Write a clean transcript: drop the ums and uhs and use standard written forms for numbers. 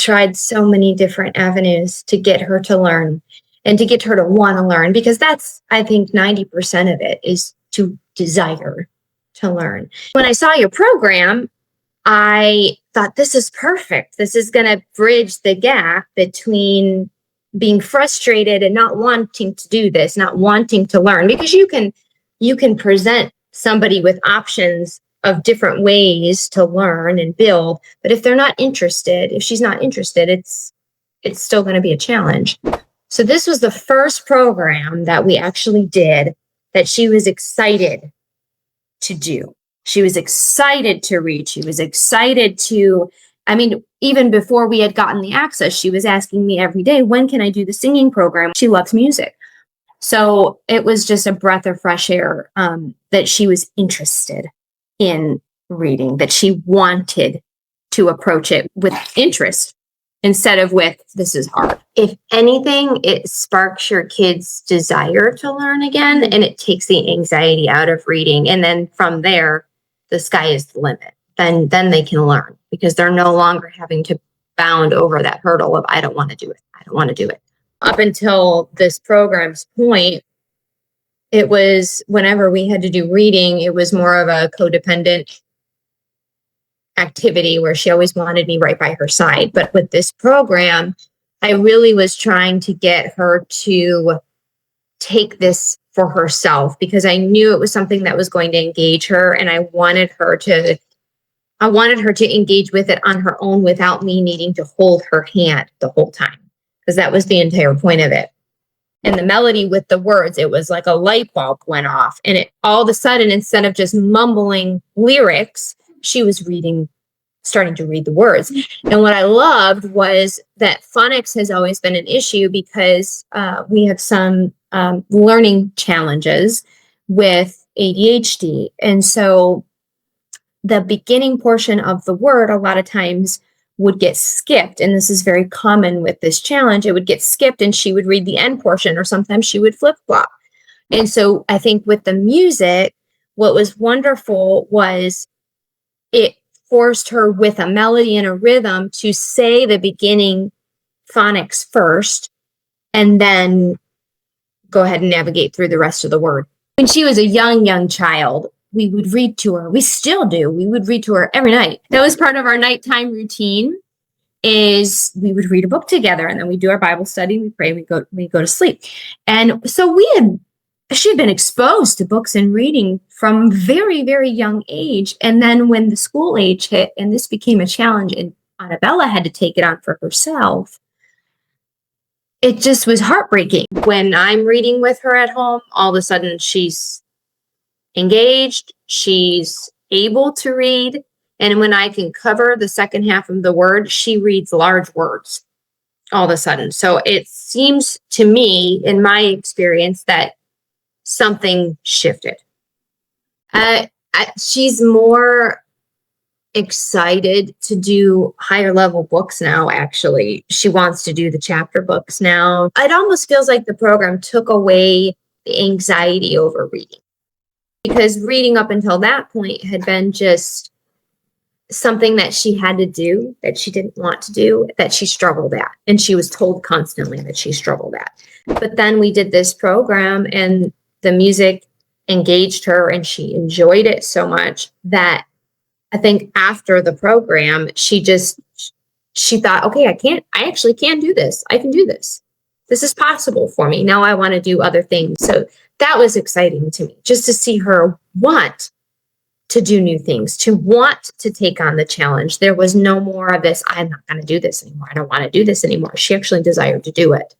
tried so many different avenues to get her to learn and to get her to want to learn, because that's, I think, 90% of it is to desire to learn. When I saw your program, I thought, this is perfect. This is going to bridge the gap between being frustrated and not wanting to do this, not wanting to learn, because you can present somebody with options of different ways to learn and build. But if they're not interested, if she's not interested, it's still going to be a challenge. So this was the first program that we actually did that she was excited to do. She was excited to read. She was excited to, even before we had gotten the access, she was asking me every day, when can I do the singing program? She loves music. So it was just a breath of fresh air that she was interested in reading, that she wanted to approach it with interest instead of with, this is hard. If anything, it sparks your kids' desire to learn again, and it takes the anxiety out of reading. And then from there, the sky is the limit. Then they can learn, because they're no longer having to bound over that hurdle of, I don't want to do it. I don't want to do it. Up until this program's point, it was whenever we had to do reading, it was more of a codependent activity where she always wanted me right by her side. But with this program, I really was trying to get her to take this for herself, because I knew it was something that was going to engage her, and I wanted her to engage with it on her own without me needing to hold her hand the whole time, because that was the entire point of it. And the melody with the words, it was like a light bulb went off, and it all of a sudden, instead of just mumbling lyrics, she was starting to read the words. And what I loved was that phonics has always been an issue, because we have some learning challenges with ADHD. And so the beginning portion of the word a lot of times would get skipped. And this is very common with this challenge. It would get skipped and she would read the end portion, or sometimes she would flip flop. And so I think with the music, what was wonderful was it forced her with a melody and a rhythm to say the beginning phonics first, and then go ahead and navigate through the rest of the word. When she was a young child, we would read to her. We still do. We would read to her every night. That was part of our nighttime routine, is we would read a book together, and then we do our Bible study, we pray, we go to sleep. And so she had been exposed to books and reading from very, very young age. And then when the school age hit and this became a challenge and Annabella had to take it on for herself, it just was heartbreaking. When I'm reading with her at home, all of a sudden she's engaged, she's able to read. And when I can cover the second half of the word, she reads large words all of a sudden. So it seems to me, in my experience, that something shifted. She's more excited to do higher level books now, actually. She wants to do the chapter books now. It almost feels like the program took away the anxiety over reading, because reading up until that point had been just something that she had to do, that she didn't want to do, that she struggled at. And she was told constantly that she struggled at. But then we did this program, and the music engaged her, and she enjoyed it so much that I think after the program, she thought, okay, I actually can do this. I can do this. This is possible for me. Now I want to do other things. So that was exciting to me, just to see her want to do new things, to want to take on the challenge. There was no more of this, I'm not going to do this anymore. I don't want to do this anymore. She actually desired to do it.